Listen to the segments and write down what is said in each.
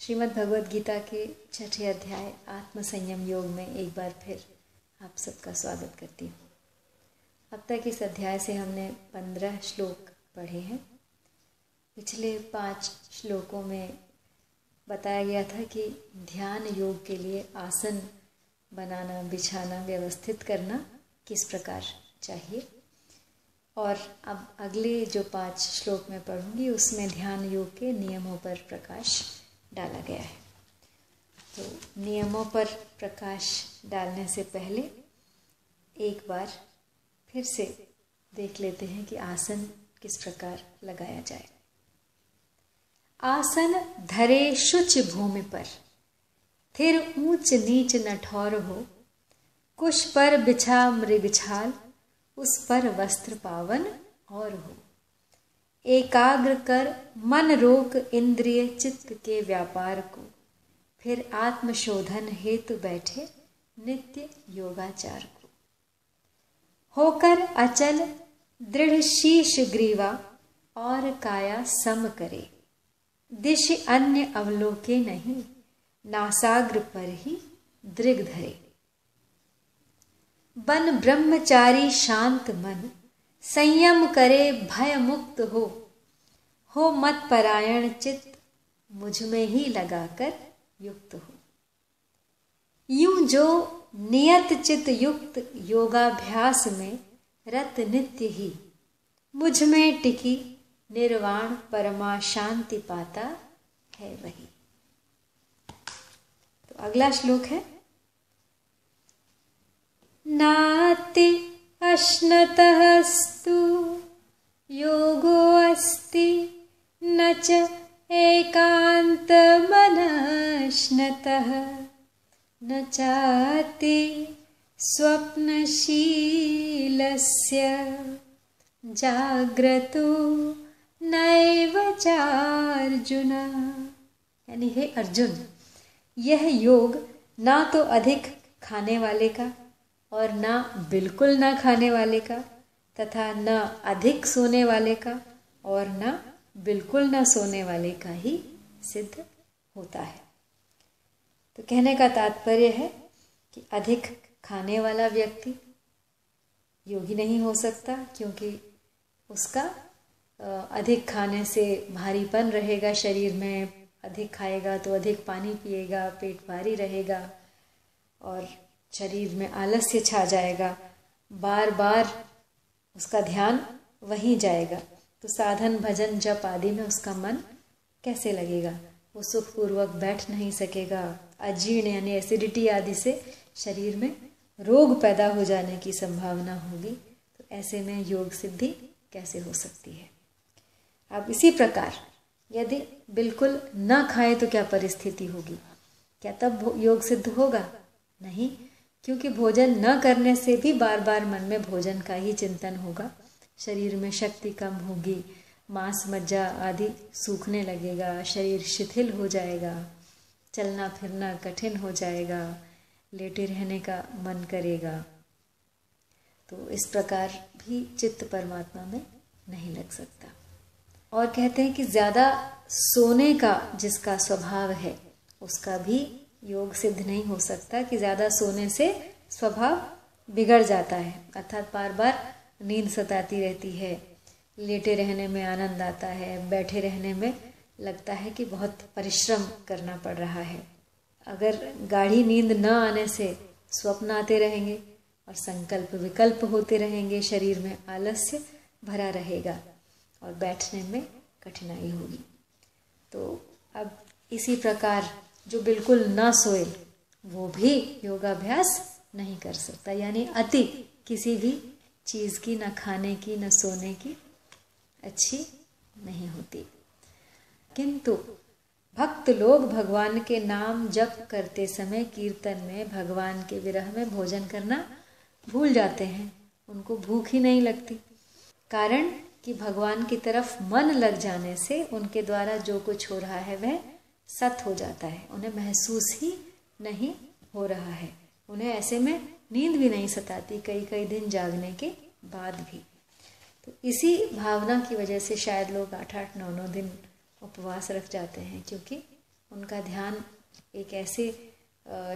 श्रीमद् भगवद गीता के 6ठे अध्याय आत्मसंयम योग में एक बार फिर आप सबका स्वागत करती हूँ। अब तक इस अध्याय से हमने 15 श्लोक पढ़े हैं। पिछले 5 श्लोकों में बताया गया था कि ध्यान योग के लिए आसन बनाना, बिछाना, व्यवस्थित करना किस प्रकार चाहिए। और अब अगले जो 5 श्लोक में पढ़ूंगी उसमें ध्यान योग के नियमों पर प्रकाश डाला गया है। तो नियमों पर प्रकाश डालने से पहले एक बार फिर से देख लेते हैं कि आसन किस प्रकार लगाया जाए। आसन धरे शुच भूमि पर, फिर ऊंच नीच न ठौर हो। कुश पर बिछा मृगछाल, उस पर वस्त्र पावन और हो। एकाग्र कर मन रोक इंद्रिय चित्त के व्यापार को, फिर आत्मशोधन हेतु बैठे नित्य योगाचार को। होकर अचल दृढ़ शीश ग्रीवा, और काया सम करे। दिश अन्य अवलोके नहीं, नासाग्र पर ही दृग धरे। बन ब्रह्मचारी शांत मन, संयम करे भय मुक्त हो मत परायण चित्त, मुझ में ही लगाकर युक्त हो। यूं जो नियत चित्त युक्त योगाभ्यास में रत नित्य ही, मुझ में टिकी निर्वाण परमा शांति पाता है वही। तो अगला श्लोक है, नाति अश्नतस्तु योगो अस्ति, न च एकांत मनश्नतः, न चाति स्वप्नशीलस्य जाग्रतो नैव चार्जुन। यानी हे अर्जुन, यह योग ना तो अधिक खाने वाले का और ना बिल्कुल ना खाने वाले का, तथा न अधिक सोने वाले का और न बिल्कुल न सोने वाले का ही सिद्ध होता है। तो कहने का तात्पर्य है कि अधिक खाने वाला व्यक्ति योगी नहीं हो सकता, क्योंकि उसका अधिक खाने से भारीपन रहेगा शरीर में। अधिक खाएगा तो अधिक पानी पिएगा, पेट भारी रहेगा और शरीर में आलस्य छा जाएगा। बार बार उसका ध्यान वहीं जाएगा, तो साधन भजन जप आदि में उसका मन कैसे लगेगा। वो सुखपूर्वक बैठ नहीं सकेगा। अजीर्ण यानी एसिडिटी आदि से शरीर में रोग पैदा हो जाने की संभावना होगी। तो ऐसे में योग सिद्धि कैसे हो सकती है। अब इसी प्रकार यदि बिल्कुल न खाए तो क्या परिस्थिति होगी? क्या तब योग सिद्ध होगा? नहीं, क्योंकि भोजन न करने से भी बार बार मन में भोजन का ही चिंतन होगा। शरीर में शक्ति कम होगी, मांस मज्जा आदि सूखने लगेगा, शरीर शिथिल हो जाएगा, चलना फिरना कठिन हो जाएगा, लेटे रहने का मन करेगा। तो इस प्रकार भी चित्त परमात्मा में नहीं लग सकता। और कहते हैं कि ज़्यादा सोने का जिसका स्वभाव है उसका भी योग सिद्ध नहीं हो सकता, कि ज़्यादा सोने से स्वभाव बिगड़ जाता है। अर्थात बार बार नींद सताती रहती है, लेटे रहने में आनंद आता है, बैठे रहने में लगता है कि बहुत परिश्रम करना पड़ रहा है। अगर गाढ़ी नींद न आने से स्वप्न आते रहेंगे और संकल्प विकल्प होते रहेंगे, शरीर में आलस्य भरा रहेगा और बैठने में कठिनाई होगी। तो अब इसी प्रकार जो बिल्कुल ना सोए वो भी योगाभ्यास नहीं कर सकता। यानी अति किसी भी चीज़ की, न खाने की न सोने की, अच्छी नहीं होती। किंतु भक्त लोग भगवान के नाम जप करते समय कीर्तन में भगवान के विरह में भोजन करना भूल जाते हैं। उनको भूख ही नहीं लगती, कारण कि भगवान की तरफ मन लग जाने से उनके द्वारा जो कुछ हो रहा है वह सत हो जाता है। उन्हें महसूस ही नहीं हो रहा है। उन्हें ऐसे में नींद भी नहीं सताती कई कई दिन जागने के बाद भी। तो इसी भावना की वजह से शायद लोग 8-8, 9-9 दिन उपवास रख जाते हैं, क्योंकि उनका ध्यान एक ऐसे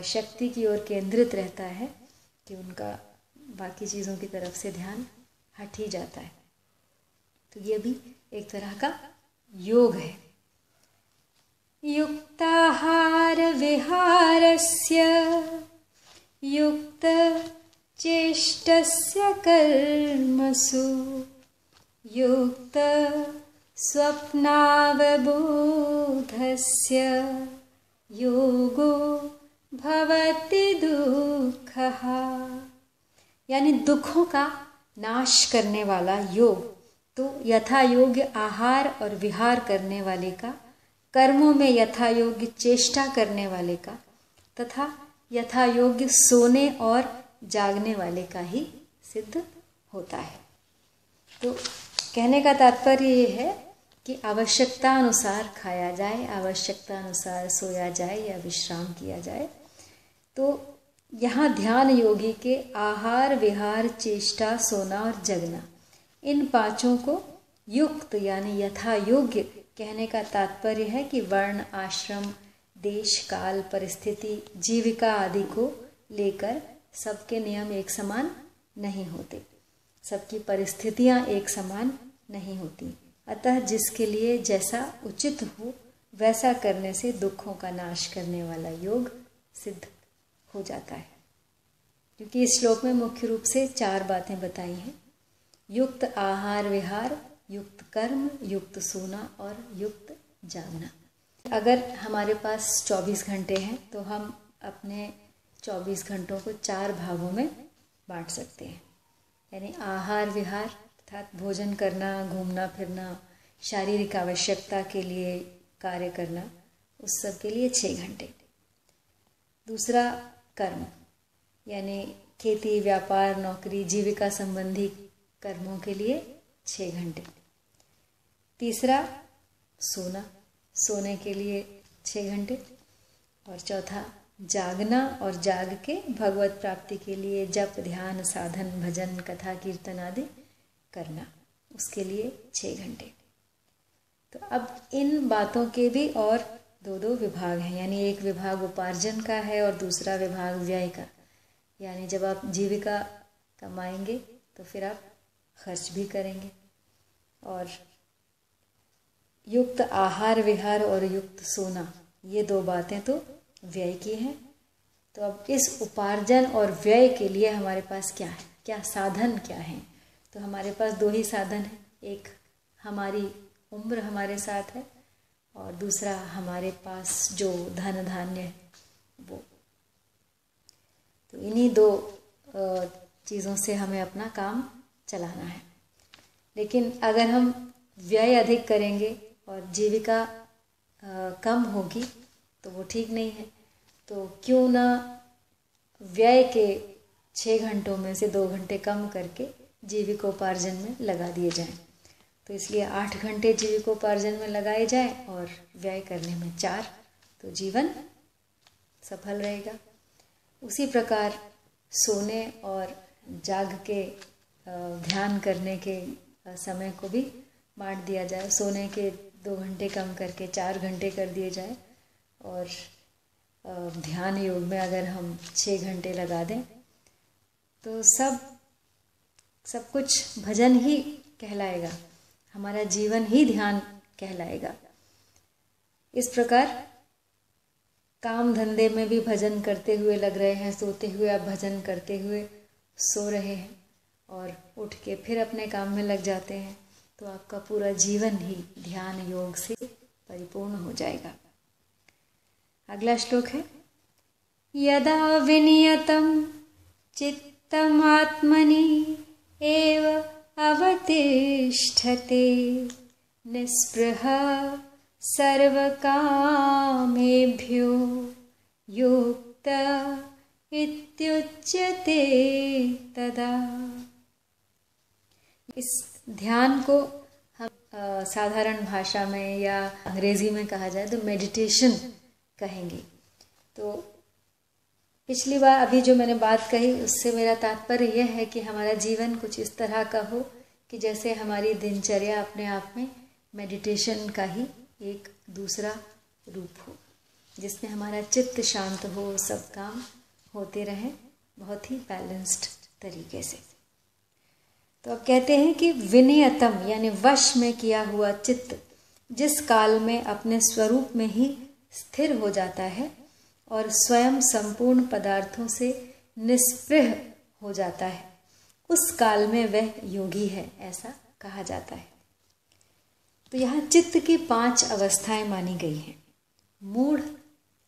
शक्ति की ओर केंद्रित रहता है कि उनका बाकी चीज़ों की तरफ से ध्यान हट ही जाता है। तो ये भी एक तरह का योग है। युक्ताहार विहारस्य युक्त चेष्टस्य कर्मसु युक्त स्वप्नावबोधस्य योगो भवति दुःखः। यानी दुखों का नाश करने वाला योग। तो यथा योग्य आहार और विहार करने वाले का, कर्मों में यथा योग्य चेष्टा करने वाले का, तथा यथा योग्य सोने और जागने वाले का ही सिद्ध होता है। तो कहने का तात्पर्य ये है कि आवश्यकता अनुसार खाया जाए, आवश्यकता अनुसार सोया जाए या विश्राम किया जाए। तो यहाँ ध्यान योगी के आहार विहार चेष्टा सोना और जगना, इन पांचों को युक्त यानी यथा योग्य कहने का तात्पर्य है कि वर्ण आश्रम देश काल परिस्थिति जीविका आदि को लेकर सबके नियम एक समान नहीं होते, सबकी परिस्थितियां एक समान नहीं होती। अतः जिसके लिए जैसा उचित हो वैसा करने से दुखों का नाश करने वाला योग सिद्ध हो जाता है। क्योंकि इस श्लोक में मुख्य रूप से 4 बातें बताई हैं: युक्त आहार विहार, युक्त कर्म, युक्त सोना और युक्त जागना। अगर हमारे पास 24 घंटे हैं तो हम अपने 24 घंटों को 4 भागों में बांट सकते हैं। यानी आहार विहार अर्थात भोजन करना, घूमना फिरना, शारीरिक आवश्यकता के लिए कार्य करना, उस सब के लिए 6 घंटे। दूसरा कर्म यानी खेती व्यापार नौकरी जीविका संबंधी कर्मों के लिए 6 घंटे। तीसरा सोना, सोने के लिए 6 घंटे। और चौथा जागना और जाग के भगवत प्राप्ति के लिए जप ध्यान साधन भजन कथा कीर्तन आदि करना, उसके लिए 6 घंटे। तो अब इन बातों के भी और 2 विभाग हैं। यानी एक विभाग उपार्जन का है और दूसरा विभाग व्यय का। यानी जब आप जीविका कमाएंगे तो फिर आप खर्च भी करेंगे। और युक्त आहार विहार और युक्त सोना, ये 2 बातें तो व्यय की हैं। तो अब इस उपार्जन और व्यय के लिए हमारे पास क्या है, क्या साधन क्या है? तो हमारे पास 2 ही साधन हैं। एक हमारी उम्र हमारे साथ है और दूसरा हमारे पास जो धन धान्य है वो। तो इन्हीं 2 चीज़ों से हमें अपना काम चलाना है। लेकिन अगर हम व्यय अधिक करेंगे और जीविका कम होगी तो वो ठीक नहीं है। तो क्यों ना व्यय के 6 घंटों में से 2 घंटे कम करके जीविकोपार्जन में लगा दिए जाएं। तो इसलिए 8 घंटे जीविकोपार्जन में लगाए जाएं और व्यय करने में 4, तो जीवन सफल रहेगा। उसी प्रकार सोने और जाग के ध्यान करने के समय को भी बांट दिया जाए। सोने के 2 घंटे कम करके 4 घंटे कर दिए जाए और ध्यान योग में अगर हम 6 घंटे लगा दें तो सब कुछ भजन ही कहलाएगा, हमारा जीवन ही ध्यान कहलाएगा। इस प्रकार काम धंधे में भी भजन करते हुए लग रहे हैं, सोते हुए आप भजन करते हुए सो रहे हैं और उठ के फिर अपने काम में लग जाते हैं, तो आपका पूरा जीवन ही ध्यान योग से परिपूर्ण हो जाएगा। अगला श्लोक है, यदा विनियतं चित्तमात्मनि एव अवतिष्ठते निःस्पृह सर्वकामेभ्यो युक्त इत्युच्यते तदा। इस ध्यान को हम साधारण भाषा में या अंग्रेजी में कहा जाए तो मेडिटेशन कहेंगे। तो पिछली बार अभी जो मैंने बात कही उससे मेरा तात्पर्य यह है कि हमारा जीवन कुछ इस तरह का हो कि जैसे हमारी दिनचर्या अपने आप में मेडिटेशन का ही एक दूसरा रूप हो। जिसमें हमारा चित्त शांत हो, सब काम होते रहे बहुत ही बैलेंस्ड तरीके से। तो अब कहते हैं कि विनियतम यानी वश में किया हुआ चित्त जिस काल में अपने स्वरूप में ही स्थिर हो जाता है और स्वयं संपूर्ण पदार्थों से निस्पृह हो जाता है, उस काल में वह योगी है, ऐसा कहा जाता है। तो यहाँ चित्त की 5 अवस्थाएं मानी गई हैं: मूढ़,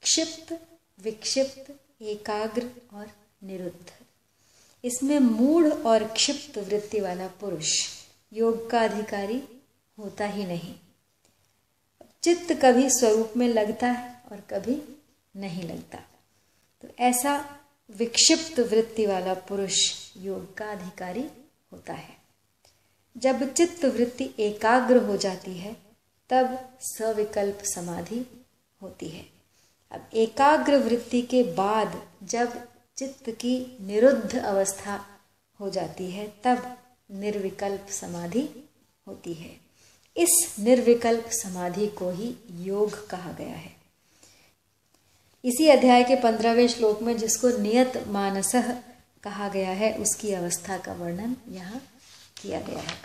क्षिप्त, विक्षिप्त, एकाग्र और निरुद्ध। इसमें मूढ़ और क्षिप्त वृत्ति वाला पुरुष योग का अधिकारी होता ही नहीं। चित्त कभी स्वरूप में लगता है और कभी नहीं लगता। तो ऐसा विक्षिप्त वृत्ति वाला पुरुष योग का अधिकारी होता है। जब चित्त वृत्ति एकाग्र हो जाती है तब सविकल्प समाधि होती है। अब एकाग्र वृत्ति के बाद जब चित्त की निरुद्ध अवस्था हो जाती है तब निर्विकल्प समाधि होती है। इस निर्विकल्प समाधि को ही योग कहा गया है। इसी अध्याय के 15वें श्लोक में जिसको नियत मानसः कहा गया है उसकी अवस्था का वर्णन यहाँ किया गया है।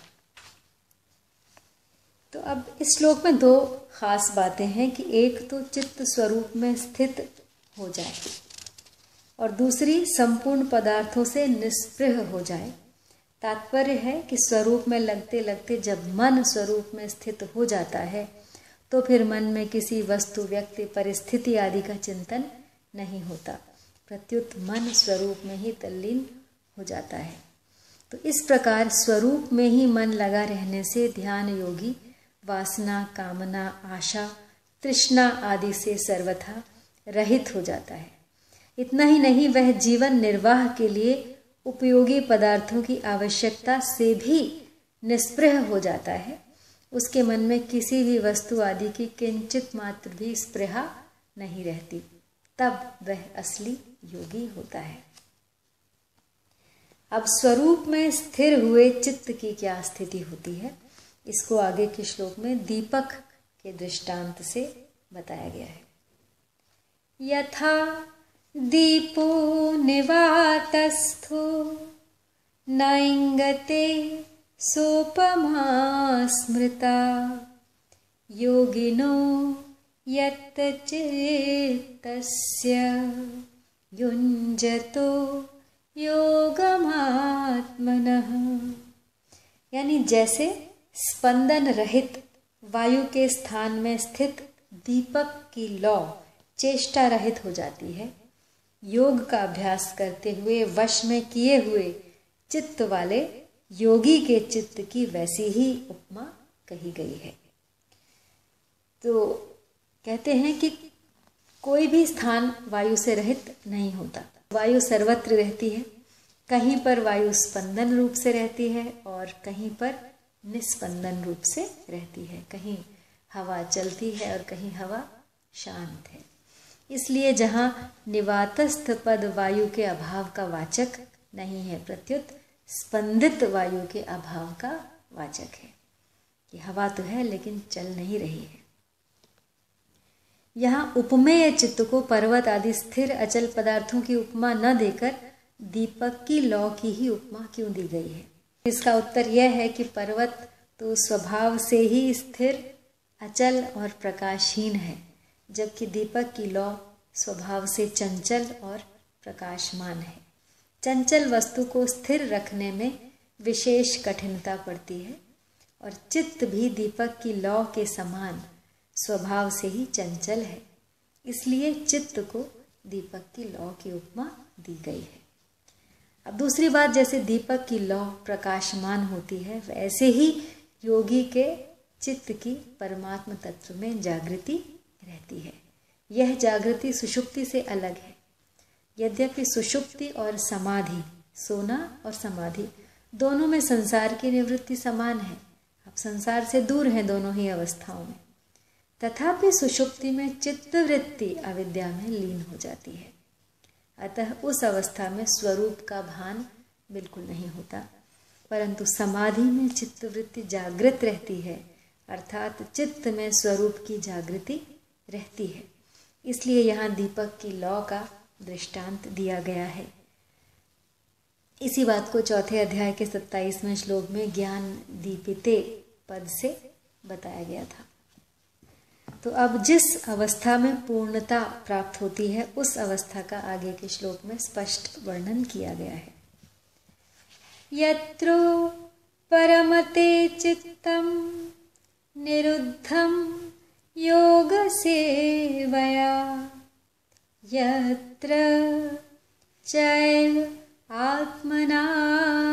तो अब इस श्लोक में 2 खास बातें हैं कि एक तो चित्त स्वरूप में स्थित हो जाए और दूसरी संपूर्ण पदार्थों से निस्पृह हो जाए। तात्पर्य है कि स्वरूप में लगते लगते जब मन स्वरूप में स्थित हो जाता है तो फिर मन में किसी वस्तु, व्यक्ति, परिस्थिति आदि का चिंतन नहीं होता, प्रत्युत मन स्वरूप में ही तल्लीन हो जाता है। तो इस प्रकार स्वरूप में ही मन लगा रहने से ध्यान योगी वासना, कामना, आशा, तृष्णा आदि से सर्वथा रहित हो जाता है। इतना ही नहीं, वह जीवन निर्वाह के लिए उपयोगी पदार्थों की आवश्यकता से भी निस्पृह हो जाता है। उसके मन में किसी भी वस्तु आदि की किंचित मात्र भी स्पृहा नहीं रहती, तब वह असली योगी होता है। अब स्वरूप में स्थिर हुए चित्त की क्या स्थिति होती है, इसको आगे के श्लोक में दीपक के दृष्टांत से बताया गया है। यथा दीपो निवातस्थो नैंगते सोपमा स्मृता योगिनो यत्चित्तस्य युञ्जतो योगमात्मनः। यानी जैसे स्पंदन रहित वायु के स्थान में स्थित दीपक की लौ चेष्टा रहित हो जाती है, योग का अभ्यास करते हुए वश में किए हुए चित्त वाले योगी के चित्त की वैसी ही उपमा कही गई है। तो कहते हैं कि कोई भी स्थान वायु से रहित नहीं होता, वायु सर्वत्र रहती है। कहीं पर वायु स्पंदन रूप से रहती है और कहीं पर निस्पंदन रूप से रहती है, कहीं हवा चलती है और कहीं हवा शांत है। इसलिए जहाँ निवातस्थ पद वायु के अभाव का वाचक नहीं है, प्रत्युत स्पंदित वायु के अभाव का वाचक है कि हवा तो है लेकिन चल नहीं रही है। यहाँ उपमेय चित्त को पर्वत आदि स्थिर अचल पदार्थों की उपमा न देकर दीपक की लौ की ही उपमा क्यों दी गई है? इसका उत्तर यह है कि पर्वत तो स्वभाव से ही स्थिर, अचल और प्रकाशहीन है, जबकि दीपक की लौ स्वभाव से चंचल और प्रकाशमान है। चंचल वस्तु को स्थिर रखने में विशेष कठिनता पड़ती है और चित्त भी दीपक की लौ के समान स्वभाव से ही चंचल है, इसलिए चित्त को दीपक की लौ की उपमा दी गई है। अब दूसरी बात, जैसे दीपक की लौ प्रकाशमान होती है, वैसे ही योगी के चित्त की परमात्म तत्व में जागृति रहती है। यह जागृति सुषुप्ति से अलग है। यद्यपि सुषुप्ति और समाधि, सोना और समाधि दोनों में संसार की निवृत्ति समान है, अब संसार से दूर हैं दोनों ही अवस्थाओं में, तथापि सुषुप्ति में चित्तवृत्ति अविद्या में लीन हो जाती है। अतः उस अवस्था में स्वरूप का भान बिल्कुल नहीं होता, परंतु समाधि में चित्तवृत्ति जागृत रहती है, अर्थात चित्त में स्वरूप की जागृति रहती है। इसलिए यहाँ दीपक की लौ का दृष्टांत दिया गया है। इसी बात को चौथे अध्याय के 27वें श्लोक में ज्ञान दीपिते पद से बताया गया था। तो अब जिस अवस्था में पूर्णता प्राप्त होती है उस अवस्था का आगे के श्लोक में स्पष्ट वर्णन किया गया है। यत्रो परमते चित्तम निरुद्धम योग सेवया यत्र चैव आत्मनात्मानं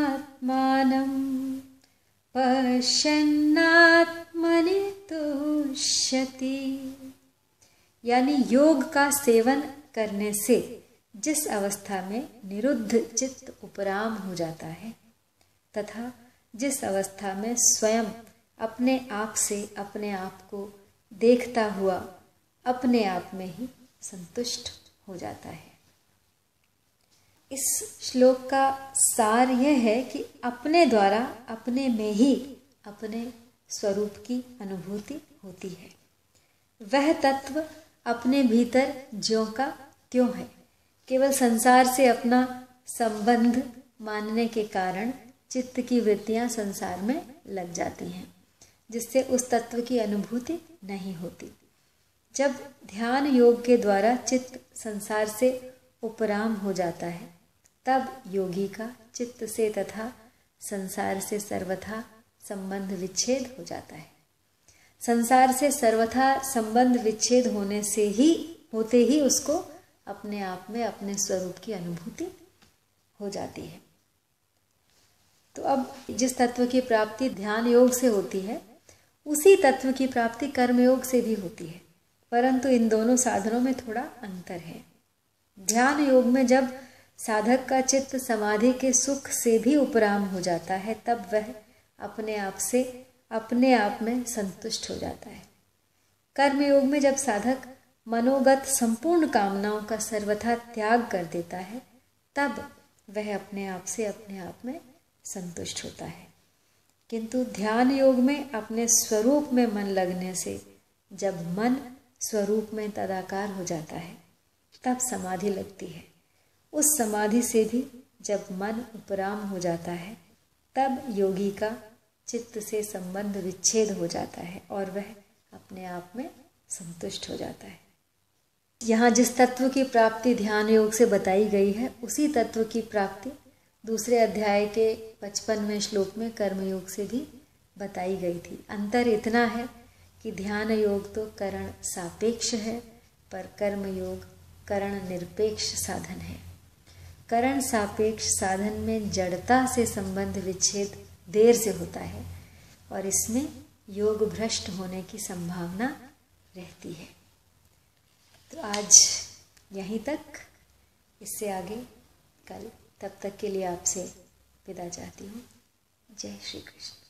पश्यन्नात्मनि तुष्यति। यानी योग का सेवन करने से जिस अवस्था में निरुद्ध चित्त उपराम हो जाता है तथा जिस अवस्था में स्वयं अपने आप से अपने आप को देखता हुआ अपने आप में ही संतुष्ट हो जाता है। इस श्लोक का सार यह है कि अपने द्वारा अपने में ही अपने स्वरूप की अनुभूति होती है। वह तत्व अपने भीतर ज्यों का त्यों है। केवल संसार से अपना संबंध मानने के कारण चित्त की वृत्तियां संसार में लग जाती हैं, जिससे उस तत्व की अनुभूति नहीं होती। जब ध्यान योग के द्वारा चित्त संसार से उपराम हो जाता है तब योगी का चित्त से तथा संसार से सर्वथा संबंध विच्छेद हो जाता है। संसार से सर्वथा संबंध विच्छेद होते ही उसको अपने आप में अपने स्वरूप की अनुभूति हो जाती है। तो अब जिस तत्व की प्राप्ति ध्यान योग से होती है उसी तत्व की प्राप्ति कर्म योग से भी होती है, परंतु इन दोनों साधनों में थोड़ा अंतर है। ध्यान योग में जब साधक का चित्त समाधि के सुख से भी उपराम हो जाता है तब वह अपने आप से अपने आप में संतुष्ट हो जाता है। कर्म योग में जब साधक मनोगत संपूर्ण कामनाओं का सर्वथा त्याग कर देता है तब वह अपने आप से अपने आप में संतुष्ट होता है। किंतु ध्यान योग में अपने स्वरूप में मन लगने से जब मन स्वरूप में तदाकार हो जाता है तब समाधि लगती है। उस समाधि से भी जब मन उपराम हो जाता है तब योगी का चित्त से संबंध विच्छेद हो जाता है और वह अपने आप में संतुष्ट हो जाता है। यहाँ जिस तत्व की प्राप्ति ध्यान योग से बताई गई है उसी तत्व की प्राप्ति दूसरे अध्याय के 55वें श्लोक में कर्मयोग से भी बताई गई थी। अंतर इतना है कि ध्यान योग तो करण सापेक्ष है पर कर्म योग करण निरपेक्ष साधन है। करण सापेक्ष साधन में जड़ता से संबंध विच्छेद देर से होता है और इसमें योग भ्रष्ट होने की संभावना रहती है। तो आज यहीं तक, इससे आगे कल। तब तक के लिए आपसे विदा चाहती हूँ। जय श्री कृष्ण।